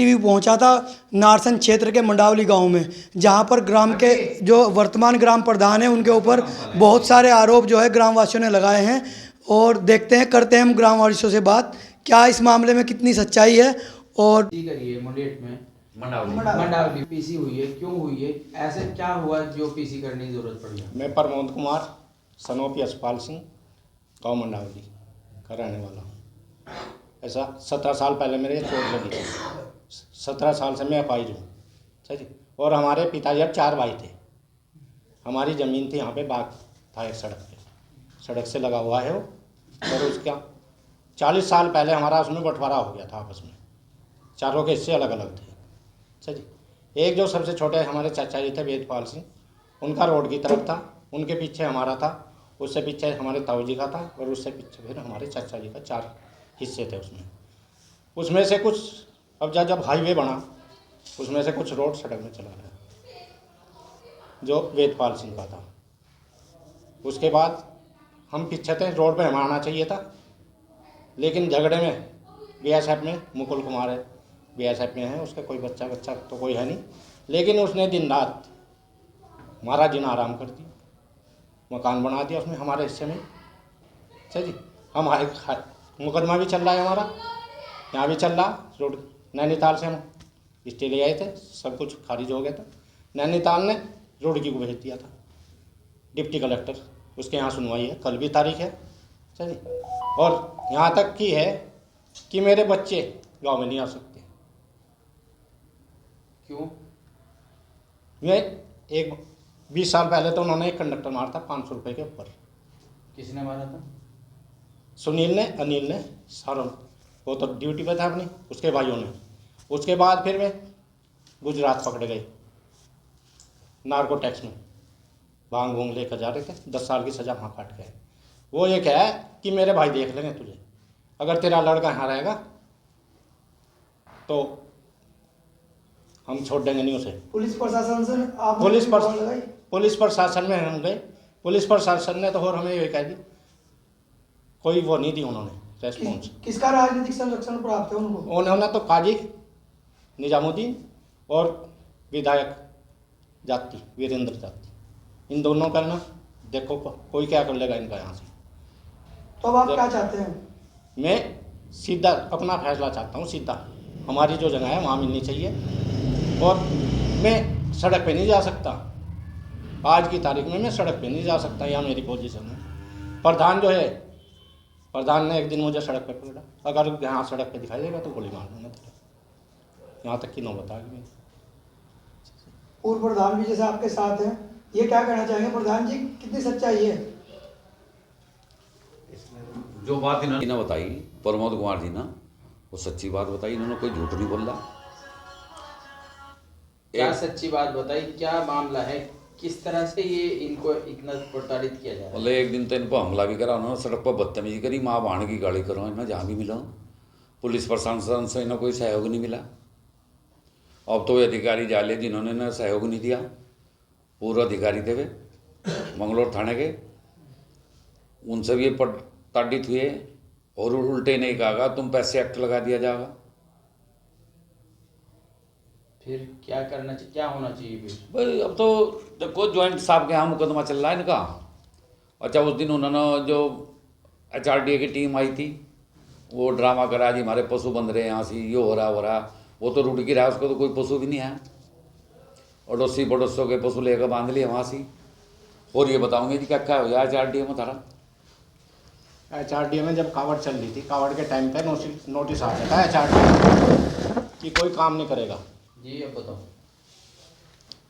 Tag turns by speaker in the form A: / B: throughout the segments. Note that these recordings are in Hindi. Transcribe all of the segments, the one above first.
A: टीवी पहुंचा था नारसन क्षेत्र के मंडावली गांव में, जहां पर ग्राम के जो वर्तमान ग्राम प्रधान हैं उनके ऊपर बहुत सारे आरोप जो है ग्रामवासियों ने लगाए हैं। और देखते हैं, करते हैं हम ग्रामवासियों से बात, क्या इस मामले में कितनी सच्चाई है। और
B: करिए मुंडेट में
C: मंडावली
B: मंडावली पीसी हुई है, क्यों हुई है, ऐसे क्या हुआ जो पीसी करने की जरूरत पड़ी है?
D: मैं प्रमोद कुमार सनोपी यशपाल सिंह गाँव मंडावली का रहने वाला हूँ। ऐसा 17 साल पहले मेरे चोट लगी थी। 17 साल से मैं अपाहिज हूँ, सही। और हमारे पिताजी 4 भाई थे। हमारी ज़मीन थी, यहाँ पे बाग था एक सड़क पे, सड़क से लगा हुआ है वो। और उसका 40 साल पहले हमारा उसमें बंटवारा हो गया था आपस में, चारों के हिस्से अलग अलग थे, सही। एक जो सबसे छोटे हमारे चाचा जी थे वेदपाल सिंह, उनका रोड की तरफ था, उनके पीछे हमारा था, उससे पीछे हमारे ताऊ जी का था, और उससे पीछे फिर हमारे चाचा जी का 4 हिस्से थे उसमें से कुछ। अब जब हाईवे बना उसमें से कुछ रोड सड़क में चला गया जो वेदपाल सिंह का था। उसके बाद हम पीछे थे, रोड पे हमें आना चाहिए था, लेकिन झगड़े में बीएसएफ में मुकुल कुमार है, बीएसएफ में है, उसका कोई बच्चा तो कोई है नहीं, लेकिन उसने दिन रात हमारा जीना आराम कर दिया, मकान बना दिया उसमें हमारे हिस्से में, सही। हम मुकदमा भी चल रहा है हमारा, यहाँ भी चल रहा। रोड नैनीताल से हम स्टे ले आए थे, सब कुछ खारिज हो गया था। नैनीताल ने रुड़की को भेज दिया था डिप्टी कलेक्टर, उसके यहाँ सुनवाई है, कल भी तारीख है, सही। और यहाँ तक की है कि मेरे बच्चे गांव में नहीं आ सकते।
B: क्यों?
D: मैं एक 20 साल पहले तो उन्होंने एक कंडक्टर मारा था 500 रुपये के ऊपर।
B: किसने मारा था?
D: सुनील ने, अनिल ने, सारों, वो तो ड्यूटी पे था अपनी, उसके भाइयों ने। उसके बाद फिर मैं गुजरात पकड़े गए नार्को टैक्स में, भांग भूंग लेकर जा रहे थे, 10 साल की सज़ा वहाँ काट गए। वो ये कहा कि मेरे भाई देख लेंगे तुझे, अगर तेरा लड़का यहाँ रहेगा तो हम छोड़ देंगे नहीं उसे।
A: पुलिस प्रशासन से आप
D: पुलिस प्रशासन में हम गए, पुलिस प्रशासन ने तो और हमें ये कह दी, कोई वो नहीं दी उन्होंने रेस्पॉन्स।
A: किसका राजनीतिक संरक्षण प्राप्त है उनको?
D: उन्होंने तो काजी निजामुद्दीन और विधायक जाति वीरेंद्र जाति, इन दोनों का ना देखो कोई क्या कर लेगा इनका यहाँ से।
A: तो अब आप क्या चाहते हैं?
D: मैं सीधा अपना फैसला चाहता हूँ, सीधा हमारी जो जगह है वहाँ मिलनी चाहिए। और मैं सड़क पे नहीं जा सकता, आज की तारीख में मैं सड़क पे नहीं जा सकता, यहाँ मेरी पोजीशन है। प्रधान जो है, प्रधान ने एक दिन मुझे सड़क पे पकड़ा, अगर यहाँ सड़क पे दिखाई देगा तो गोली मार दूंगा तेरे, यहाँ तक की नौबत आ गई।
A: पूर्व प्रधान भी जैसे आपके साथ हैं, ये क्या कहना चाहेंगे प्रधान जी, कितनी सच्चाई है?
C: जो बात इन्होंने बताई प्रमोद कुमार जी ना, वो सच्ची बात बताई, इन्होंने कोई झूठ नहीं बोला।
B: क्या सच्ची बात बताई, क्या मामला है, किस तरह से ये इनको इतना प्रताड़ित किया जा रहा है?
C: बोले एक दिन तो इन पर हमला भी करा उन्होंने, सड़क पर बदतमीजी करी, माँ बहन की गाली करो इन्हें जहाँ भी मिला। पुलिस प्रशासन से इन्हें कोई सहयोग नहीं मिला। अब तो वे अधिकारी जाले जिन्होंने इन्हें सहयोग नहीं दिया, पूर्व अधिकारी थे वे मंगलौर थाने के, उनसे भी ये प्रताड़ित हुए और उल्टे नहीं कहा तुम पैसे एक्ट लगा दिया जाएगा।
B: फिर क्या करना चाहिए, क्या होना चाहिए फिर?
C: भाई अब तो देखो ज्वाइंट साहब के यहाँ मुकदमा चल रहा है इनका। अच्छा उस दिन उन्होंने जो HRDA की टीम आई थी वो ड्रामा करा जी हमारे पशु बंध रहे हैं यहाँ से, ये हो रहा, वो तो रुड़की रहा, उसको तो कोई पशु भी नहीं है, अड़ोसी पड़ोसों के पशु लेकर बांध लिए वहाँ से। और ये बताऊंगे जी क्या क्या हो गया HRDA में तारा?
D: HRDA में जब कावड़ चल रही थी, कावड़ के टाइम पे नोटिस आ गया था HRDA कि कोई काम नहीं करेगा
B: जी। अब बताओ।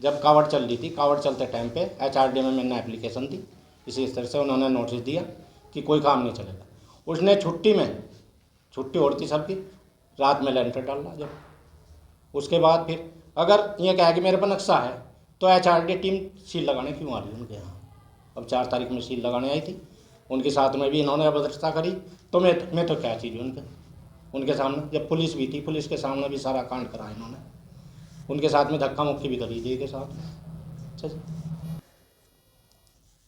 D: जब कावड़ चल रही थी, कावड़ चलते टाइम पे HRDA में मैंने एप्लीकेशन दी, इसी तरह से उन्होंने नोटिस दिया कि कोई काम नहीं चलेगा। उसने छुट्टी हो रही थी सबकी, रात में लेंटर डाला जब, उसके बाद फिर अगर ये कहा कि मेरे पर नक्शा है तो HRDA टीम सील लगाने क्यों आ रही है उनके यहाँ? अब 4 तारीख में सील लगाने आई थी, उनके साथ में भी इन्होंने अभद्रता करी, तो मैं तो क्या चीज़ उनके सामने, जब पुलिस भी थी, पुलिस के सामने भी सारा कांड करा इन्होंने, उनके साथ में धक्का मुक्की भी करी थी के साथ।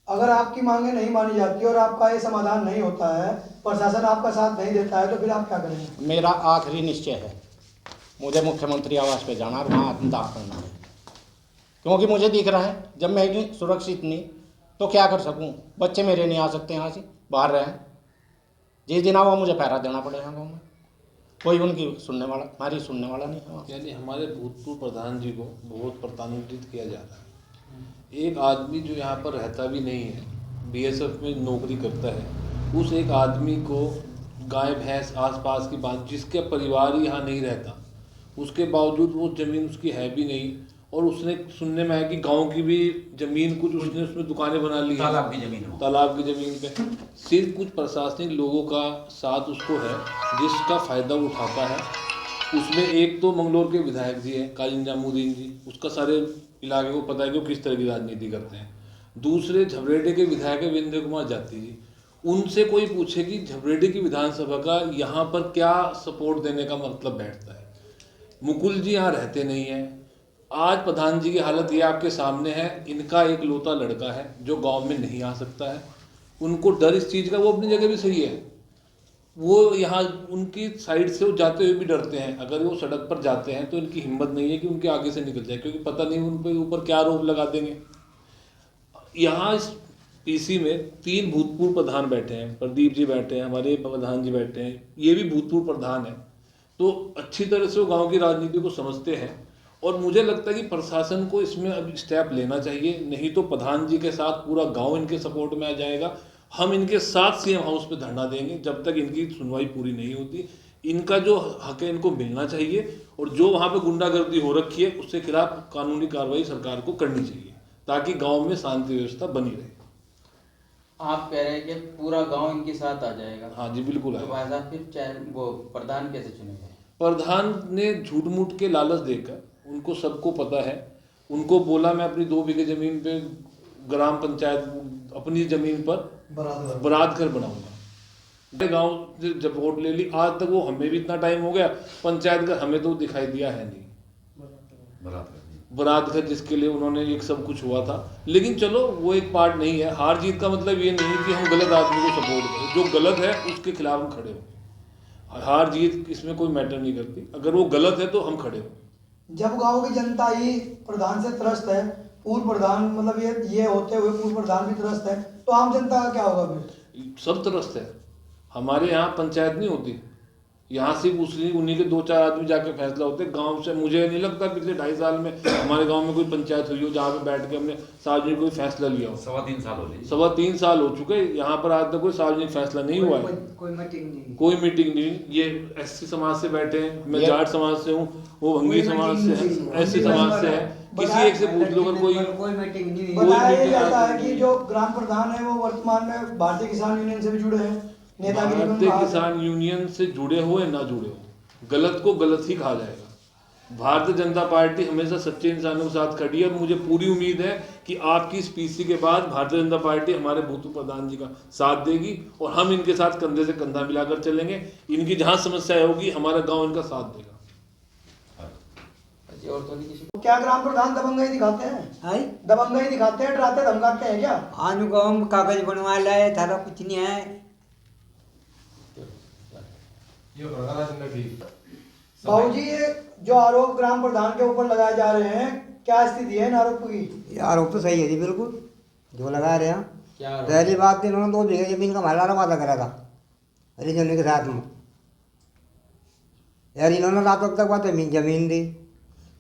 A: अगर आपकी मांगे नहीं मानी जाती और आपका ये समाधान नहीं होता है, प्रशासन आपका साथ नहीं देता है, तो फिर आप क्या करेंगे?
D: मेरा आखिरी निश्चय है मुझे मुख्यमंत्री आवास पे जाना और वहाँ आत्मदाह करना है, क्योंकि मुझे दिख रहा है जब मैं इतनी सुरक्षित नहीं तो क्या कर सकूँ। बच्चे मेरे नहीं आ सकते यहाँ से, बाहर रहे, जिस दिन आओ मुझे पहरा देना पड़ेगा गाँव में, कोई उनकी सुनने वाला, हमारी सुनने वाला नहीं है।
E: यानी हमारे भूतपूर्व प्रधान जी को बहुत प्रताड़ित किया जा रहा है। एक आदमी जो यहाँ पर रहता भी नहीं है, बीएसएफ में नौकरी करता है, उस एक आदमी को गाय भैंस आसपास की बात, जिसके परिवार ही यहाँ नहीं रहता, उसके बावजूद वो ज़मीन उसकी है भी नहीं, और उसने सुनने में आया कि गांव की भी ज़मीन कुछ उसने उसमें दुकानें बना ली है,
C: तालाब की ज़मीन हो,
E: तालाब की ज़मीन पे। सिर्फ कुछ प्रशासनिक लोगों का साथ उसको है जिसका फ़ायदा वो उठाता है। उसमें एक तो मंगलौर के विधायक जी हैं काजी निजामुद्दीन जी, उसका सारे इलाके को पता है कि वो किस तरह की राजनीति करते हैं। दूसरे झबरेटे के विधायक विंध्य कुमार जाती जी, उनसे कोई पूछे कि झबरेटे की विधानसभा का यहाँ पर क्या सपोर्ट देने का मतलब बैठता है। मुकुल जी यहाँ रहते नहीं हैं। आज प्रधान जी की हालत ये आपके सामने है, इनका एक लौता लड़का है जो गांव में नहीं आ सकता है, उनको डर इस चीज़ का, वो अपनी जगह भी सही है, वो यहाँ उनकी साइड से वो जाते हुए भी डरते हैं। अगर वो सड़क पर जाते हैं तो इनकी हिम्मत नहीं है कि उनके आगे से निकल जाए, क्योंकि पता नहीं उन पर ऊपर क्या आरोप लगा देंगे। यहाँ इस पीसी में 3 भूतपूर्व प्रधान बैठे हैं, प्रदीप जी बैठे हैं, हमारे प्रधान जी बैठे हैं, ये भी भूतपूर्व प्रधान है, तो अच्छी तरह से वो गाँव की राजनीति को समझते हैं। और मुझे लगता है कि प्रशासन को इसमें अब स्टेप लेना चाहिए, नहीं तो प्रधान जी के साथ पूरा गांव इनके सपोर्ट में आ जाएगा। हम इनके साथ सीएम हाउस पे धरना देंगे जब तक इनकी सुनवाई पूरी नहीं होती। इनका जो हक है इनको मिलना चाहिए, और जो वहाँ पे गुंडागर्दी हो रखी है उसके खिलाफ कानूनी कार्रवाई सरकार को करनी चाहिए, ताकि गाँव में शांति व्यवस्था बनी रहे।
B: आप कह रहे हैं कि पूरा गांव इनके साथ आ जाएगा?
E: हाँ जी बिल्कुल
B: तो भाई साहब फिर चाहे वो प्रधान कैसे चुनेंगे?
E: प्रधान ने झूठ मूठ के लालच देकर, उनको सबको पता है, उनको बोला मैं अपनी 2 बीघे जमीन पे ग्राम पंचायत अपनी जमीन पर बरात घर बनाऊंगा। गांव से जब वोट ले ली, आज तक वो, हमें भी इतना टाइम हो गया, पंचायत घर हमें तो दिखाई दिया है नहीं, बरात घर जिसके लिए उन्होंने एक सब कुछ हुआ था। लेकिन चलो वो एक पार्ट नहीं है। हार जीत का मतलब ये नहीं कि हम गलत आदमी को सपोर्ट करें, जो गलत है उसके खिलाफ हम खड़े हों। हार जीत इसमें कोई मैटर नहीं करती, अगर वो गलत है तो हम खड़े हों।
A: जब गांव की जनता ही प्रधान से त्रस्त है, पूर्व प्रधान मतलब ये होते हुए पूर्व प्रधान भी त्रस्त है, तो आम जनता का क्या होगा फिर?
E: सब त्रस्त है। हमारे यहाँ पंचायत नहीं होती, यहाँ सिर्फ उन्हीं के 2-4 आदमी जाके फैसला होते गांव से। मुझे नहीं लगता पिछले 2.5 साल में हमारे गांव में कोई पंचायत हुई हो जहाँ पे बैठ के हमने सार्वजनिक कोई फैसला लिया हो।
C: 3.25 साल हो गए।
E: 3.25 साल हो चुके, यहाँ पर आज तक कोई सार्वजनिक फैसला नहीं हुआ है, कोई मीटिंग नहीं। ये एससी समाज से बैठे हैं, मैं जाट समाज से हूँ, वो भंगी समाज से है, एससी समाज से है, किसी एक से पूछ लो अगर कोई मीटिंग नहीं।
A: बताया जाता है कि जो ग्राम प्रधान है वो वर्तमान में भारतीय किसान यूनियन से भी जुड़े हैं, नेतागिरी में
E: भारतीय
A: बात
E: किसान यूनियन से जुड़े हो या ना जुड़े हो, गलत को गलत ही कहा जाएगा। भारतीय जनता पार्टी हमेशा सच्चे इंसानों के साथ खड़ी है, और मुझे पूरी उम्मीद है कि आपकी इस पीसी के बाद भारतीय जनता पार्टी हमारे भूतपूर्व प्रधान जी का साथ देगी, और हम इनके साथ कंधे से कंधा मिलाकर चलेंगे। इनकी जहाँ समस्या होगी हमारा गाँव इनका साथ देगा।
B: और तो नहीं किसी
A: तो क्या ग्राम प्रधान दबंगई दिखाते हैं? दबंगई दिखाते हैं, डराते धमकाते हैं क्या?
F: अनुगम कागज बनवा लाए, थारा कुछ नहीं है।
A: बाबूजी, ये जो आरोप ग्राम प्रधान के ऊपर लगाए जा रहे हैं, क्या स्थिति है इन आरोपों की?
F: ये आरोप तो सही है जी, बिल्कुल जो लगा रहे हैं।
B: क्या आरोप?
F: पहली बात तो इन्होंने 2 बीघे जमीन का मालाना वादा करा था हरिजन के साथ में, यार इन्होंने रातों तक बात जमीन दी,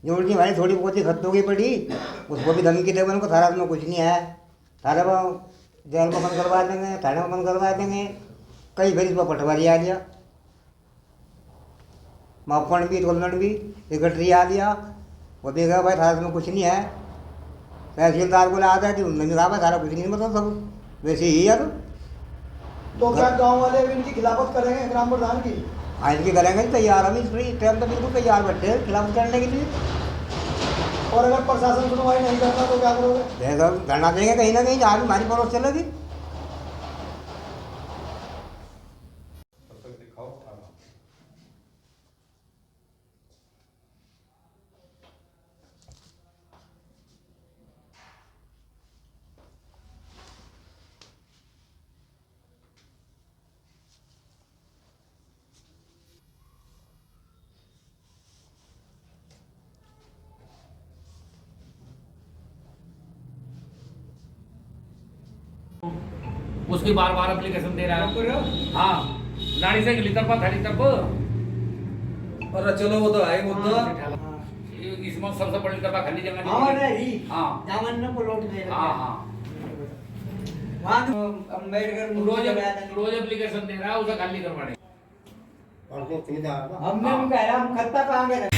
F: जो उनकी भाई थोड़ी बहुत ही खत्तों की पड़ी, उसको भी धमकी दे, उनको थारा में कुछ नहीं है, थारा में जेल में बंद करवा देंगे, थाने में बंद करवा देंगे। कई फिर इस पर पटवारी आ गया, मापन भी, टोलमेंट भी, सेक्रेटरी आ गया, वो भी कहा भाई थारा में कुछ नहीं है। तहसीलदार को ला था कि उन्होंने भी कहा भाई थारा कुछ नहीं, मतलब सब वैसे ही है।
A: तो क्या गांव वाले भी इनकी खिलाफत करेंगे ग्राम प्रधान की?
F: आज की करेंगे, तैयार हम इस टाइम तो बिल्कुल तैयार बैठे हैं खिलाफ करने के लिए।
A: और अगर प्रशासन सुनवाई नहीं करता तो क्या करोगे?
F: धरना देंगे कहीं ना कहीं, जहाँ भी हमारी पड़ोस चलेगी।
G: उसकी बार बार एप्लीकेशन दे रहा है। हाँ नाड़ी से गिली तरफ थाली तरफ
H: पर चलो वो तो है मुद्दा
G: इसमें सबसे बड़ी तरफ खाली जगह
F: हाँ नहीं
G: हाँ
F: जामन को लौट दे
G: हाँ हाँ
F: वहाँ अम्बेडकर
G: रोज एप्लीकेशन दे रहा है उसे खाली करवाने।
F: हमने कह रहा हम खत्ता कहाँ गए